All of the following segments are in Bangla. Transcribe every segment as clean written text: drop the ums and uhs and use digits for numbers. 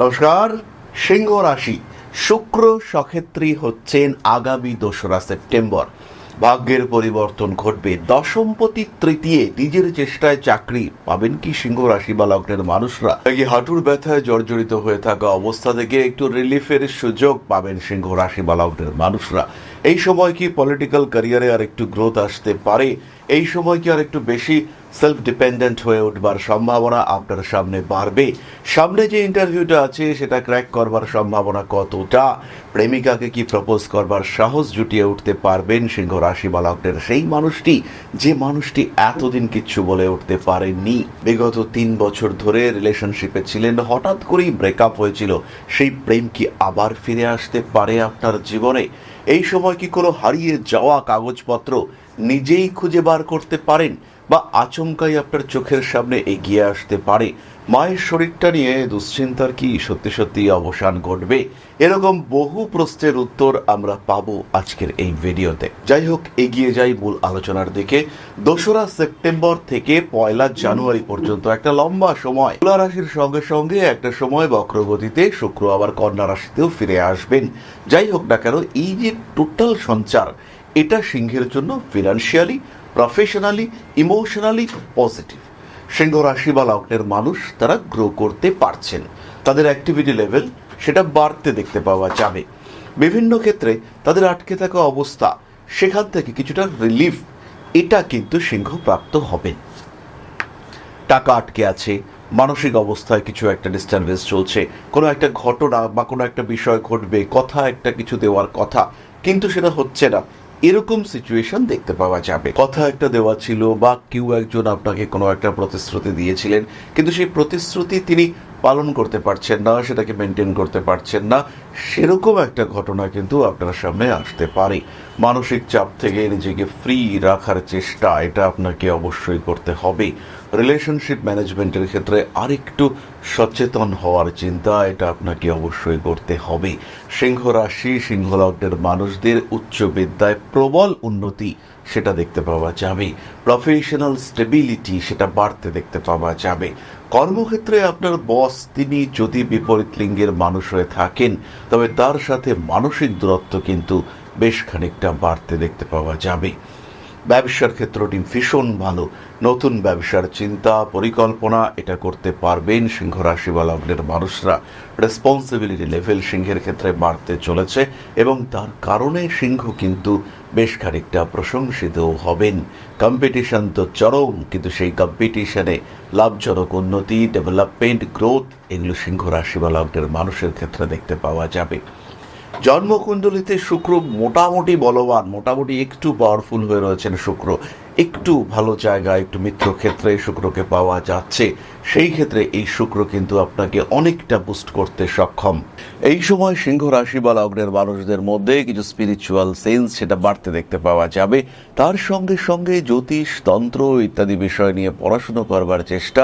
নমস্কার। সিংহ রাশি শুক্র সক্ষেত্রী হচ্ছেন আগামী 2রা সেপ্টেম্বর। ভাগ্যের পরিবর্তন ঘটবে। দশমপতি তৃতীয় নিজের চেষ্টায় চাকরি পাবেন কি সিংহ রাশি বা লগ্নের মানুষরা? হাঁটুর ব্যথায় জর্জরিত হয়ে থাকা অবস্থা থেকে একটু রিলিফের সুযোগ পাবেন সিংহ রাশি বা লগ্নের মানুষরা। এই সময় কি পলিটিক্যাল ক্যারিয়ারে আর একটু গ্রোথ আসতে পারে? এই সময় কি আর একটু বেশি সেলফ ডিপেন্ডেন্ট হয়ে উঠবার সম্ভাবনা আপনার সামনে বাড়বে? সামনে যে ইন্টারভিউটা আছে সেটা ক্র্যাক করবার সম্ভাবনা কতটা? প্রেমিকাকে কি প্রপোজ করবার সাহস জুটিয়ে উঠতে পারবেন সিংহ রাশি বা লগ্নের সেই মানুষটি, যে মানুষটি এতদিন কিচ্ছু বলে উঠতে পারেননি? বিগত 3 বছর ধরে রিলেশনশিপে ছিলেন, হঠাৎ করেই ব্রেকআপ হয়েছিল, সেই প্রেম কি আবার ফিরে আসতে পারে আপনার জীবনে? এই সময় কি কোনো হারিয়ে যাওয়া কাগজপত্র নিজেই খুঁজে বার করতে পারেন, বা আচমকাই আপনার চোখের সামনে এগিয়ে আসতে পারে? মায়ের শরীরটা নিয়ে দুশ্চিন্তার কি সত্যি সত্যি অবসান ঘটবে? এরকম বহু প্রশ্নের উত্তর আমরা পাবো আজকের এই ভিডিওতে। যাই হোক, এগিয়ে যাই মূল আলোচনার দিকে। 2রা সেপ্টেম্বর থেকে 1লা জানুয়ারি পর্যন্ত একটা লম্বা সময় তুলা রাশির সঙ্গে সঙ্গে একটা সময় বক্রগতিতে শুক্র আবার কন্যা রাশিতেও ফিরে আসবেন। যাই হোক না কেন, এই যে টোটাল সঞ্চার, এটা সিংহের জন্য ফিনান্সিয়ালি, প্রফেশনালি, ইমোশনালি পজিটিভ। সিংহ রাশি বা লগ্নের মানুষ তারা গ্রো করতে পারছেন, তাদের অ্যাক্টিভিটি লেভেল সেটা বাড়তে দেখতে পাওয়া যাবে। বিভিন্ন ক্ষেত্রে তাদের আটকে থাকা অবস্থা, সেখান থেকে কিছুটা রিলিফ এটা কিন্তু সিংহ প্রাপ্ত হবেন। টাকা আটকে আছে, মানসিক অবস্থায় কিছু একটা ডিস্টারবেন্স চলছে, কোনো একটা ঘটনা বা কোনো একটা বিষয় ঘটবে, কথা একটা কিছু দেওয়ার কথা কিন্তু সেটা হচ্ছে না, এরকম সিচুয়েশন দেখতে পাওয়া যাবে। কথা একটা দেওয়া ছিল বা কেউ একজন আপনাকে কোনো একটা প্রতিশ্রুতি দিয়েছিলেন, কিন্তু সেই প্রতিশ্রুতি তিনি পালন করতে পারছেন না, সেটাকে মেনটেন করতে পারছেন না, সেরকম একটা ঘটনা কিন্তু আপনার সামনে আসতে পারে। মানসিক চাপ থেকে নিজেকে ফ্রি রাখার চেষ্টা এটা আপনাকে অবশ্যই করতে হবে। রিলেশনশিপ ম্যানেজমেন্টের ক্ষেত্রে আরেকটু সচেতন হওয়ার চিন্তা এটা আপনাকে অবশ্যই করতে হবে। সিংহ রাশি সিংহ লগ্নের মানুষদের উচ্চ বিদ্যায় প্রবল উন্নতি সেটা দেখতে পাওয়া যাবে। প্রফেশনাল স্টেবিলিটি সেটা বাড়তে দেখতে পাওয়া যাবে। কর্মক্ষেত্রে আপনার বস তিনি যদি বিপরীত লিঙ্গের মানুষ হয়ে থাকেন, তবে তার সাথে মানসিক দূরত্ব কিন্তু বেশ খানিকটা বাড়তে দেখতে পাওয়া যাবে। ব্যবসার ক্ষেত্রটি ভীষণ ভালো। নতুন ব্যবসার চিন্তা পরিকল্পনা এটা করতে পারবেন সিংহ রাশি বা লগ্নের মানুষরা। রেসপন্সিবিলিটি লেভেল সিংহের ক্ষেত্রে বাড়তে চলেছে এবং তার কারণে সিংহ কিন্তু বেশ খানিকটা প্রশংসিতও হবেন। কম্পিটিশন তো চরম, কিন্তু সেই কম্পিটিশনে লাভজনক উন্নতি, ডেভেলপমেন্ট, গ্রোথ এগুলো সিংহ রাশি বা লগ্নের মানুষের ক্ষেত্রে দেখতে পাওয়া যাবে। জন্মকুণ্ডলিতে শুক্র মোটামুটি বলবান, মোটামুটি একটু পাওয়ারফুল হয়ে রয়েছেন শুক্র। একটু ভালো জায়গায়, একটু মিত্রক্ষেত্রে শুক্রকে পাওয়া যাচ্ছে। সেই ক্ষেত্রে এই শুক্র কিন্তু আপনাকে অনেকটা বুস্ট করতে সক্ষম। এই সময় সিংহ রাশি বা লগ্নের মানুষদের মধ্যে কিছু স্পিরিচুয়াল সেন্স সেটা বাড়তে দেখতে পাওয়া যাবে। তার সঙ্গে সঙ্গে জ্যোতিষ, তন্ত্র ইত্যাদি বিষয় নিয়ে পড়াশুনো করবার চেষ্টা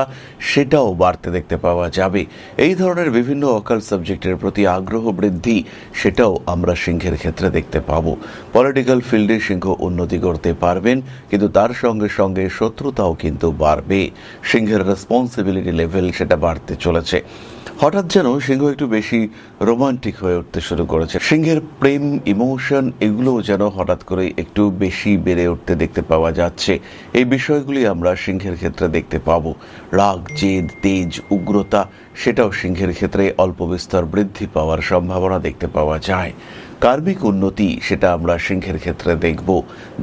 সেটাও বাড়তে দেখতে পাওয়া যাবে। এই ধরনের বিভিন্ন অকাল্ট সাবজেক্টের প্রতি আগ্রহ বৃদ্ধি সেটাও আমরা সিংহের ক্ষেত্রে দেখতে পাবো। পলিটিক্যাল ফিল্ডে সিংহ উন্নতি করতে পারবেন, কিন্তু তার সঙ্গে সঙ্গে শত্রুতাও কিন্তু বাড়বে। সিংহের রেসপন্সিবিলিটি লেভেল সেটা বাড়তে চলেছে। হঠাৎ যেন সিংহ একটু বেশি রোমান্টিক হয়ে উঠতে শুরু করেছে। সিংহের প্রেম, ইমোশন এগুলো যেন হঠাৎ করে একটু বেশি বেড়ে উঠতে দেখতে পাওয়া যাচ্ছে। এই বিষয়গুলি আমরা সিংহের ক্ষেত্রে দেখতে পাবো। রাগ, জেদ, তেজ, উগ্রতা সেটাও সিংহের ক্ষেত্রে অল্প বিস্তর বৃদ্ধি পাওয়ার সম্ভাবনা দেখতে পাওয়া যায়। কার্মিক উন্নতি সেটা আমরা সিংহের ক্ষেত্রে দেখব।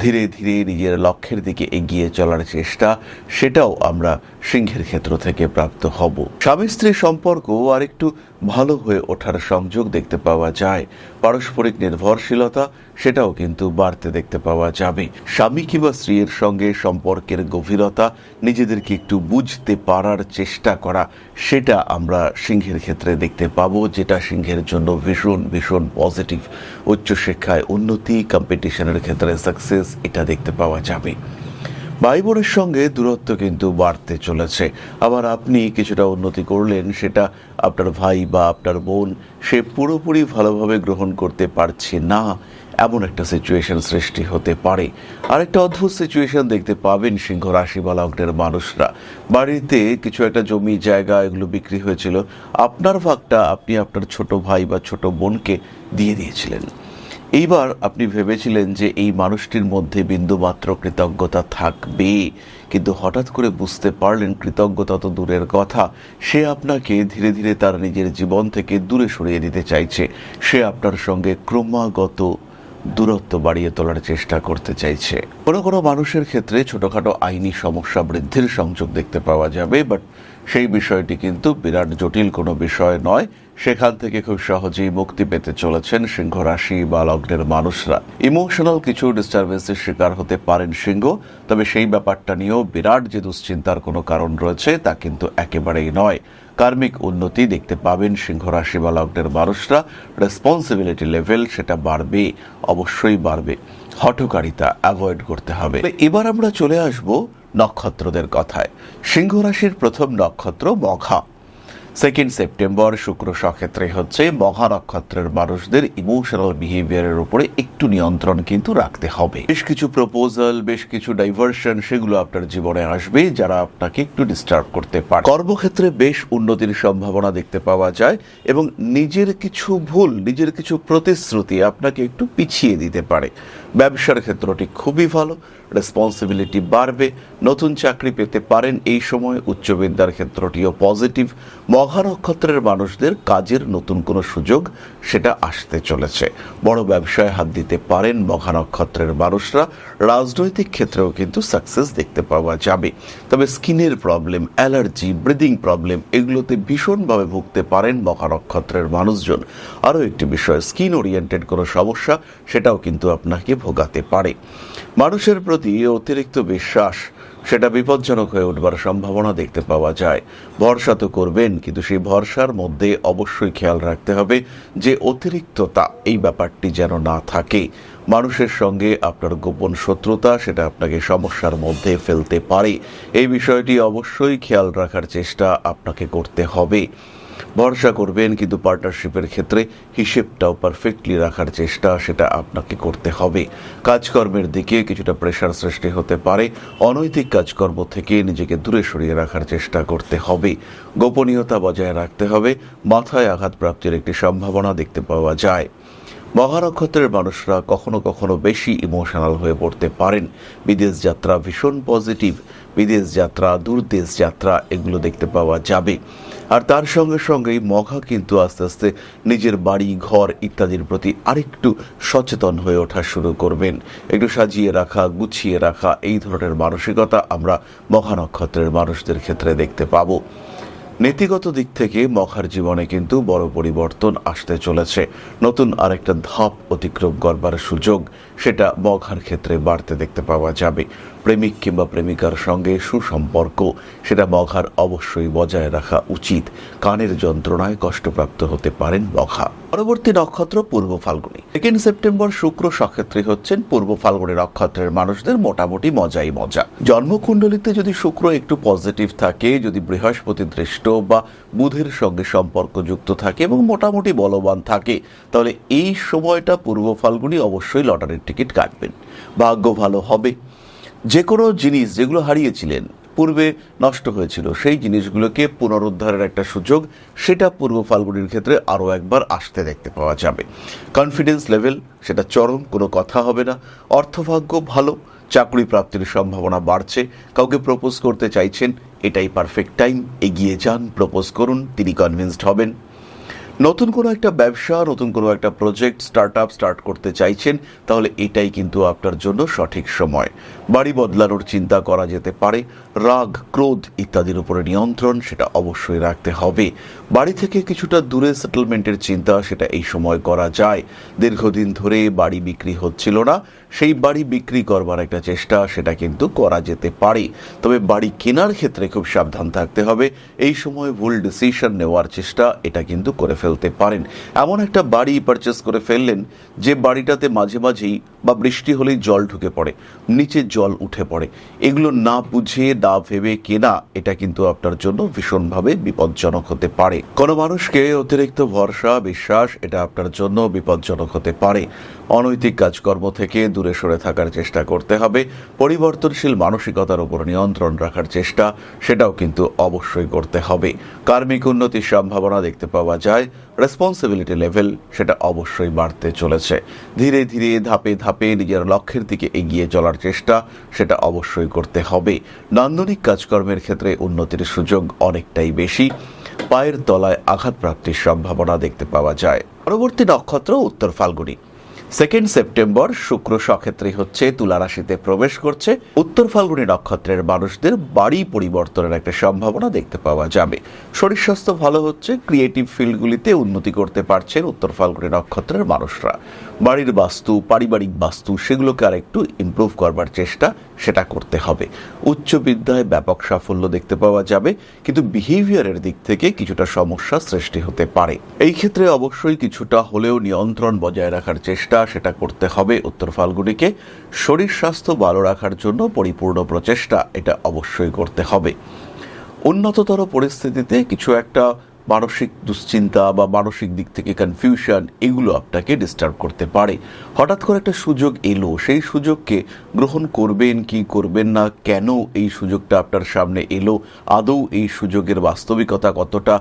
ধীরে ধীরে নিজের লক্ষ্যের দিকে এগিয়ে চলার চেষ্টা সেটাও আমরা সিংহের ক্ষেত্র থেকে প্রাপ্ত হব। স্বামী স্ত্রীর সম্পর্ক আরেকটু ভালো হয়ে ওঠার সংযোগ দেখতে পাওয়া যায়। পারস্পরিক নির্ভরশীলতা সেটাও কিন্তু বাড়তে দেখতে পাওয়া যাবে। স্বামী কিংবা স্ত্রীর সঙ্গে সম্পর্কের গভীরতা, নিজেদেরকে একটু বুঝতে পারার চেষ্টা করা সেটা আমরা সিংহের ক্ষেত্রে দেখতে পাবো, যেটা সিংহের জন্য ভীষণ ভীষণ পজিটিভ। উচ্চশিক্ষায় উন্নতি, কম্পিটিশনের ক্ষেত্রে সাকসেস এটা দেখতে পাওয়া যাবে। ভাই বোনের সঙ্গে দূরত্ব কিন্তু বাড়তে চলেছে। আবার আপনি কিছুটা উন্নতি করলেন, সেটা আপনার ভাই বা আপনার বোন সে পুরোপুরি ভালোভাবে গ্রহণ করতে পারছে না, এমন একটা সিচুয়েশন সৃষ্টি হতে পারে। আরেকটা অদ্ভুত সিচুয়েশন দেখতে পাবেন সিংহ রাশি বা লগ্নের মানুষরা। বাড়িতে কিছু একটা জমি জায়গা এগুলো বিক্রি হয়েছিল, আপনার ভাগটা আপনি আপনার ছোট ভাই বা ছোট বোনকে দিয়ে দিয়েছিলেন। এইবার আপনি ভেবেছিলেন যে এই মানুষটির মধ্যে বিন্দুমাত্র কৃতজ্ঞতা থাকবে, কিন্তু হঠাৎ করে বুঝতে পারলেন কৃতজ্ঞতা তো দূরের কথা, সে আপনাকে ধীরে ধীরে তার নিজের জীবন থেকে দূরে সরিয়ে দিতে চাইছে। সে আপনার সঙ্গে ক্রমাগত দূরত্ব বাড়িয়ে তোলার চেষ্টা করতে চাইছে। কোনো কোনো মানুষের ক্ষেত্রে ছোটখাটো আইনি সমস্যা বৃদ্ধির সংযোগ দেখতে পাওয়া যাবে, বাট সেই বিষয়টি কিন্তু বিরাট জটিল কোনো বিষয় নয়। সেখান থেকে খুব সহজেই মুক্তি পেতে চলেছেন সিংহ রাশি বা লগ্নের মানুষরা। ইমোশনাল কিছু ডিস্টারবেন্সের শিকার হতে পারেন সিংহ, তবে সেই ব্যাপারটা নিয়েও বিরাট যে দুশ্চিন্তার কোনো কারণ রয়েছে তা কিন্তু একেবারেই নয়। কার্মিক উন্নতি দেখতে পাবেন সিংহ রাশি বা লগ্নের মানুষরা। রেসপন্সিবিলিটি লেভেল সেটা বাড়বে, অবশ্যই বাড়বে। হঠকারিতা অ্যাভয়েড করতে হবে। এবার আমরা চলে আসব নক্ষত্রদের কথায়। সিংহ রাশির প্রথম নক্ষত্র মঘা। 2 সেপ্টেম্বর শুক্র সক্ষেত্রে হচ্ছে। মঘা নক্ষত্রের মানুষদের ইমোশনাল বিহেভিয়ারের উপরে একটু নিয়ন্ত্রণ কিন্তু রাখতে হবে। বেশ কিছু প্রপোজাল, বেশ কিছু ডাইভার্সন সেগুলো আপনার জীবনে আসবে, যারা আপনাকে একটু ডিস্টার্ব করতে পারে। কর্মক্ষেত্রে বেশ উন্নতির সম্ভাবনা দেখতে পাওয়া যায় এবং নিজের কিছু ভুল, নিজের কিছু প্রতিশ্রুতি আপনাকে একটু পিছিয়ে দিতে পারে। ব্যবসার ক্ষেত্রটি খুবই ভালো, রেসপন্সিবিলিটি বাড়বে, নতুন চাকরি পেতে পারেন এই সময়। উচ্চ বিদ্যার ক্ষেত্রটিও পজিটিভ। মঘা নক্ষত্রের মানুষদের কাজের নতুন কোনো সুযোগ সেটা আসতে চলেছে। বড় ব্যবসায় হাত দিতে পারেন মঘা নক্ষত্রের মানুষরা। রাজনৈতিক ক্ষেত্রেও কিন্তু সাকসেস দেখতে পাওয়া যাবে। তবে স্কিনের প্রবলেম, অ্যালার্জি, ব্রিদিং প্রবলেম এগুলোতে ভীষণভাবে ভুগতে পারেন মঘা নক্ষত্রের মানুষজন। আরও একটি বিষয়, স্কিন ওরিয়েন্টেড কোনো সমস্যা সেটাও কিন্তু আপনাকে ভোগাতে পারে। মানুষের প্রতি অতিরিক্ত বিশ্বাস সেটা বিপজ্জনক হয়ে উঠবার সম্ভাবনা দেখতে পাওয়া যায়। ভরসা তো করবেন, কিন্তু সেই ভরসার মধ্যে অবশ্যই খেয়াল রাখতে হবে যে অতিরিক্ততা এই ব্যাপারটি যেন না থাকে। মানুষের সঙ্গে আপনার গোপন শত্রুতা সেটা আপনাকে সমস্যার মধ্যে ফেলতে পারে। এই বিষয়টি অবশ্যই খেয়াল রাখার চেষ্টা আপনাকে করতে হবে। ভরসা করবেন, কিন্তু পার্টনারশিপের ক্ষেত্রে হিসেবটাও পারফেক্টলি রাখার চেষ্টা সেটা আপনাকে করতে হবে। কাজকর্মের দিকে কিছুটা প্রেশার সৃষ্টি হতে পারে। অনৈতিক কাজকর্ম থেকে নিজেকে দূরে সরিয়ে রাখার চেষ্টা করতে হবে। গোপনীয়তা বজায় রাখতে হবে। মাথায় আঘাত প্রাপ্তির একটি সম্ভাবনা দেখতে পাওয়া যায়। মঘা নক্ষত্রের মানুষরা কখনো কখনো বেশি ইমোশনাল হয়ে পড়তে পারেন। বিদেশ যাত্রা ভীষণ পজিটিভ। বিদেশ যাত্রা, দূরদেশ যাত্রা এগুলো দেখতে পাওয়া যাবে। আর তার সঙ্গে সঙ্গেই মঘা কিন্তু আস্তে আস্তে নিজের বাড়ি, ঘর ইত্যাদির প্রতি আরেকটু সচেতন হয়ে ওঠা শুরু করবেন। একটু সাজিয়ে রাখা, গুছিয়ে রাখা, এই ধরনের মানসিকতা আমরা মঘা নক্ষত্রের মানুষদের ক্ষেত্রে দেখতে পাবো। নীতিগত দিক থেকে মঘার জীবনে কিন্তু বড় পরিবর্তন আসতে চলেছে। নতুন আরেকটা ধাপ অতিক্রম করবার সুযোগ সেটা মঘার ক্ষেত্রে বাড়তে দেখতে পাওয়া যাবে। প্রেমিক কিংবা প্রেমিকার সঙ্গে সুসম্পর্ক সেটা মঘার অবশ্যই বজায় রাখা উচিত। কানের যন্ত্রণায় কষ্টপ্রাপ্ত হতে পারেন মঘা। পরবর্তী নক্ষত্র পূর্ব ফাল্গুনী। 2 সেপ্টেম্বর শুক্র সক্ষেত্রী হচ্ছেন। পূর্ব ফাল্গুনী নক্ষত্রের মানুষদের মোটামুটি মজাই মজা। জন্মকুণ্ডলিতে যদি শুক্র একটু পজিটিভ থাকে, যদি বৃহস্পতি দৃষ্ট বা বুধের সঙ্গে সম্পর্কযুক্ত থাকে এবং মোটামুটি বলবান থাকে, তাহলে এই সময়টা পূর্ব ফাল্গুনী অবশ্যই লটারির টিকিট কাটবেন। ভাগ্য ভালো হবে। যে কোনো জিনিস যেগুলো হারিয়েছিলেন, পূর্বে নষ্ট হয়েছিল, সেই জিনিসগুলোকে পুনরুদ্ধারের একটা সুযোগ সেটা পূর্ব ফাল্গুনির ক্ষেত্রে আরও একবার আসতে দেখতে পাওয়া যাবে। কনফিডেন্স লেভেল সেটা চরম, কোনো কথা হবে না। অর্থভাগ্য ভালো। চাকরি প্রাপ্তির সম্ভাবনা বাড়ছে। কাউকে প্রপোজ করতে চাইছেন, এটাই পারফেক্ট টাইম। এগিয়ে যান, প্রপোজ করুন, তিনি কনভিন্সড হবেন। নতুন কোনো একটা ব্যবসা, নতুন কোনো একটা প্রজেক্ট স্টার্ট করতে চাইছেন, তাহলে এটাই কিন্তু আপনার জন্য সঠিক সময়। বাড়ি বদলানোর চিন্তা করা যেতে পারে। রাগ, ক্রোধ ইত্যাদির উপরে নিয়ন্ত্রণ সেটা অবশ্যই রাখতে হবে। বাড়ি থেকে কিছুটা দূরে সেটেলমেন্টের চিন্তা সেটা এই সময় করা যায়। দীর্ঘদিন ধরে বাড়ি বিক্রি হচ্ছিল না, সেই বাড়ি বিক্রি করবার একটা চেষ্টা সেটা কিন্তু করা যেতে পারে। তবে বাড়ি কেনার ক্ষেত্রে খুব সাবধান থাকতে হবে। এই সময় ভুল ডিসিশন নেওয়ার চেষ্টা এটা কিন্তু করে ফেলতে পারেন। এমন একটা বাড়ি পারচেস করে ফেললেন যে বাড়িটাতে মাঝে মাঝেই বা বৃষ্টি হলেই জল ঢুকে পড়ে, নিচে জল উঠে পড়ে, এগুলো না বুঝে না ভেবে কেনা এটা কিন্তু আপনার জন্য ভীষণভাবে বিপজ্জনক হতে পারে। কোনো মানুষকে অতিরিক্ত ভরসা বিশ্বাস এটা আপনার জন্য বিপজ্জনক হতে পারে। অনৈতিক কাজকর্ম থেকে দূরে সরে থাকার চেষ্টা করতে হবে। পরিবর্তনশীল মানসিকতার উপর নিয়ন্ত্রণ রাখার চেষ্টা সেটাও কিন্তু অবশ্যই করতে হবে। কার্মিক উন্নতির সম্ভাবনা দেখতে পাওয়া যায়। রেসপন্সিবিলিটি লেভেল সেটা অবশ্যই বাড়তে চলেছে। ধীরে ধীরে ধাপে ধাপে নিজের লক্ষ্যের দিকে এগিয়ে চলার চেষ্টা সেটা অবশ্যই করতে হবে। নান্দনিক কাজকর্মের ক্ষেত্রে উন্নতির সুযোগ অনেকটাই বেশি। পায়ের তলায় আঘাতপ্রাপ্তির সম্ভাবনা দেখতে পাওয়া যায়। পরবর্তী নক্ষত্র উত্তর ফাল্গুনী। 2 সেপ্টেম্বর শুক্র সক্ষেত্রে হচ্ছে তুলা রাশিতে প্রবেশ করছে। উত্তর ফাল্গুনী নক্ষত্রের মানুষদের বাড়ি পরিবর্তনের একটা সম্ভাবনা দেখতে পাওয়া যাবে। শরীর স্বাস্থ্য ভালো হচ্ছে। ক্রিয়েটিভ ফিল্ডগুলিতে উন্নতি করতে পারছেন উত্তর ফাল্গুনী নক্ষত্রের মানুষরা। বাড়ির বাস্তু, পারিবারিক বাস্তু সেগুলোকে আর একটু ইমপ্রুভ করবার চেষ্টা সেটা করতে হবে। উচ্চ বিদ্যায় ব্যাপক সাফল্য দেখতে পাওয়া যাবে, কিন্তু বিহেভিয়ারের দিক থেকে কিছুটা সমস্যা সৃষ্টি হতে পারে। এই ক্ষেত্রে অবশ্যই কিছুটা হলেও নিয়ন্ত্রণ বজায় রাখার চেষ্টা সেটা করতে হবে উত্তর ফাল্গুনীকে। শরীর স্বাস্থ্য ভালো রাখার জন্য পরিপূর্ণ প্রচেষ্টা এটা অবশ্যই করতে হবে। উন্নততর পরিস্থিতিতে কিছু একটা মানসিক দুশ্চিন্তা বা মানসিক দিক থেকে কনফিউশন এগুলো আপনাকে ডিস্টার্ব করতে পারে। হঠাৎ করে একটা সুযোগ এলো, সেই সুযোগকে গ্রহণ করবেন কি করবেন না, কেন এই সুযোগটা আপনার সামনে এলো, আদৌ এই সুযোগের বাস্তবিকতা কতটা,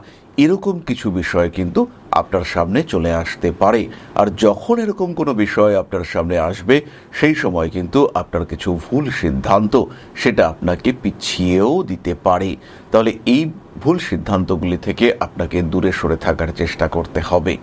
এরকম কিছু বিষয় কিন্তু আপনার সামনে চলে আসতে পারে। আর যখন এরকম কোনো বিষয় আপনার সামনে আসবে সেই সময় কিন্তু আপনার কিছু ভুল সিদ্ধান্ত সেটা আপনাকে পিছিয়েও দিতে পারে। তাহলে এই ভুল সিদ্ধান্তগুলি থেকে আপনাকে দূরে সরে থাকার চেষ্টা করতে হবে।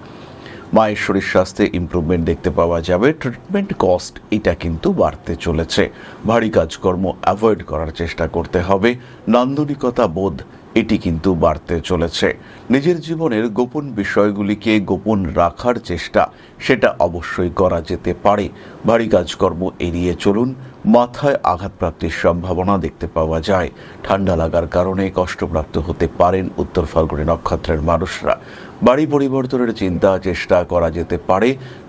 মায়ের শরীর স্বাস্থ্যে ইমপ্রুভমেন্ট দেখতে পাওয়া যাবে। ট্রিটমেন্ট কস্ট এটা কিন্তু বাড়তে চলেছে। ভারী কাজকর্ম অ্যাভয়েড করার চেষ্টা করতে হবে। নান্দনিকতা বোধ এটি কিন্তু বাড়তে চলেছে। নিজের জীবনের গোপন বিষয়গুলিকে গোপন রাখার চেষ্টা সেটা অবশ্যই করা যেতে পারে। ভারী কাজকর্ম এড়িয়ে চলুন। মাথায় আঘাতপ্রাপ্তির সম্ভাবনা দেখতে পাওয়া যায়। ঠান্ডা লাগার কারণে কষ্টপ্রাপ্ত হতে পারেন উত্তর ফাল্গুনী নক্ষত্রের মানুষরা। বাড়ি পরিবর্তনের চিন্তা চেষ্টা করা যেতে পারে।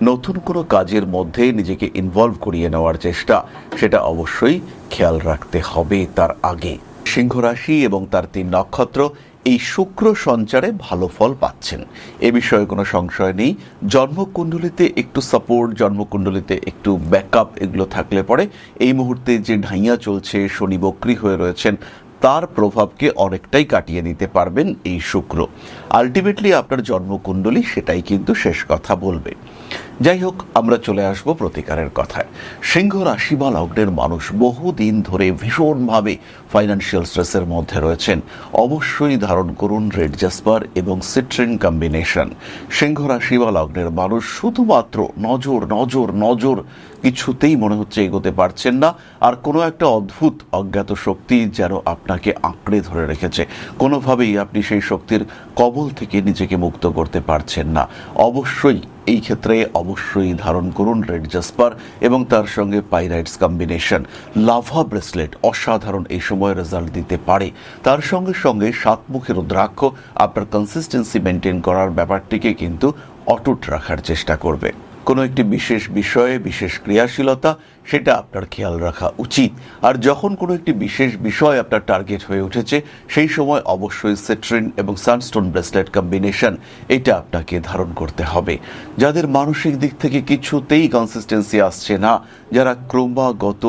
নতুন কোনো কাজের মধ্যে নিজেকে ইনভলভ করিয়ে নেওয়ার চেষ্টা সেটা অবশ্যই খেয়াল রাখতে হবে তার আগে। সিংহ রাশি এবং তার 3 নক্ষত্র এই শুক্র সঞ্চারে ভালো ফল পাচ্ছেন, এ বিষয়ে কোনো সংশয় নেই। জন্মকুণ্ডলিতে একটু সাপোর্ট, জন্মকুণ্ডলিতে একটু ব্যাকআপ এগুলো থাকলে পরে এই মুহূর্তে যে ঢাইয়া চলছে, শনি বক্রী হয়ে রয়েছেন, তার প্রভাবকে অনেকটাই কাটিয়ে নিতে পারবেন এই শুক্র। আলটিমেটলি আপনার জন্মকুণ্ডলী সেটাই কিন্তু শেষ কথা বলবে। যাই হোক, আমরা চলে আসব প্রতিকারের কথায়। সিংহ রাশি বা লগ্নের মানুষ বহুদিন ধরে ভীষণভাবে ফাইন্যান্সিয়াল স্ট্রেসের মধ্যে রয়েছেন। অবশ্যই ধারণ করুন রেড জাসপার এবং সিট্রিন কম্বিনেশন। সিংহ রাশি বা লগ্নের মানুষ শুধুমাত্র নজর নজর নজর, কিছুতেই মনে হচ্ছে এগোতে পারছেন না। আর কোনো একটা অদ্ভুত অজ্ঞাত শক্তি যেন আপনাকে আঁকড়ে ধরে রেখেছে। কোনোভাবেই আপনি সেই শক্তির কবল থেকে নিজেকে মুক্ত করতে পারছেন না। অবশ্যই এই ক্ষেত্রে অবশ্যই ধারণ করুন রেড জাসপার এবং তার সঙ্গে পাইরাইটস কম্বিনেশন। লাভা ব্রেসলেট অসাধারণ এই সময় রেজাল্ট দিতে পারে। তার সঙ্গে সঙ্গে 7 মুখের রুদ্রাক্ষ আপনার কনসিস্টেন্সি মেনটেন করার ব্যাপারটিকে কিন্তু অটুট রাখার চেষ্টা করবে। কোনো একটি বিশেষ বিষয়ে বিশেষ ক্রিয়াশীলতা সেটা আপনার খেয়াল রাখা উচিত। আর যখন কোনো একটি বিশেষ বিষয় আপনার টার্গেট হয়ে উঠেছে সেই সময় অবশ্যই সিট্রিন এবং সানস্টোন ব্রেসলেট কম্বিনেশন এটা আপনাকে ধারণ করতে হবে। যাদের মানসিক দিক থেকে কিছুতেই কনসিস্টেন্সি আসছে না, যারা ক্রমাগত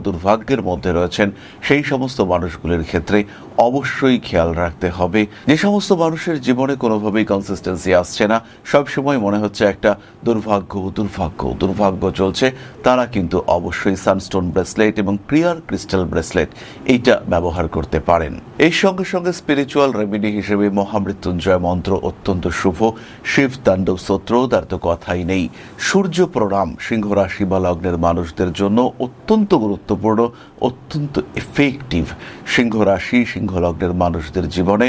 দুর্ভাগ্যের মধ্যে রয়েছেন, সেই সমস্ত মানুষগুলির ক্ষেত্রে অবশ্যই খেয়াল রাখতে হবে। যে সমস্ত মানুষের জীবনে কোনোভাবেই কনসিস্টেন্সি আসছে না, সবসময় মনে হচ্ছে একটা দুর্ভাগ্য চলছে, তারা কিন্তু অবশ্যই সানস্টোন ব্রেসলেট এবং ক্লিয়ার ক্রিস্টাল ব্রেসলেট এইটা ব্যবহার করতে পারেন। এর সঙ্গে সঙ্গে স্পিরিচুয়াল রেমেডি হিসেবে মহামৃত্যুঞ্জয় মন্ত্র অত্যন্ত শুভ। শিব তাণ্ডব স্তোত্র তার তো কথাই নেই। সূর্য প্রণাম সিংহ রাশি বা লগ্নের মানুষদের জন্য অত্যন্ত গুরুত্বপূর্ণ, অত্যন্ত এফেক্টিভ। সিংহ রাশি সিংহ লগ্নের মানুষদের জীবনে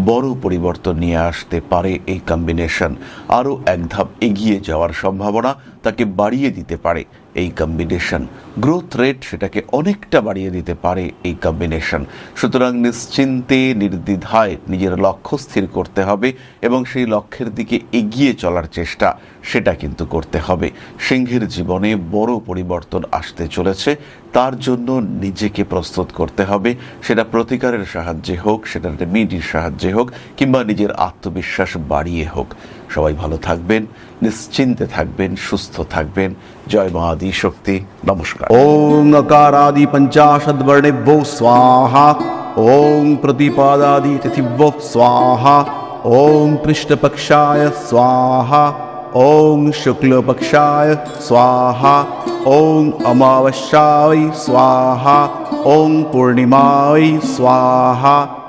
বড় পরিবর্তন নিয়ে আসতে পারে এই কম্বিনেশন। আরও এক ধাপ এগিয়ে যাওয়ার সম্ভাবনা তাকে বাড়িয়ে দিতে পারে এই কম্বিনেশন, গ্রোথ রেট সেটাকে অনেকটা বাড়িয়ে দিতে পারে এই কম্বিনেশন। সুতরাং নিশ্চিন্তে নির্দ্বিধায় নিজের লক্ষ্য স্থির করতে হবে এবং সেই লক্ষ্যের দিকে এগিয়ে চলার চেষ্টা সেটা কিন্তু করতে হবে। সিংহের জীবনে বড় পরিবর্তন আসতে চলেছে, তার জন্য নিজেকে প্রস্তুত করতে হবে, সেটা প্রতিকারের সাহায্যে হোক, সেটা রেমেডির সাহায্যে হোক, কিংবা নিজের আত্মবিশ্বাস বাড়িয়ে হোক। সবাই ভালো থাকবেন, নিশ্চিন্তে থাকবেন, সুস্থ থাকবেন। জয় মা আদি শক্তি। নমস্কার। ओम अकारादि पंचाशद्वर्णेभ्यो स्वाहा। ओम प्रतिपादादि तिथिभ्यो स्वाहा। ओम कृष्णपक्षाय स्वाहा। ओम शुक्लपक्षाय स्वाहा। ओम अमावस्याय स्वाहा। ओम पूर्णिमाय स्वाहा।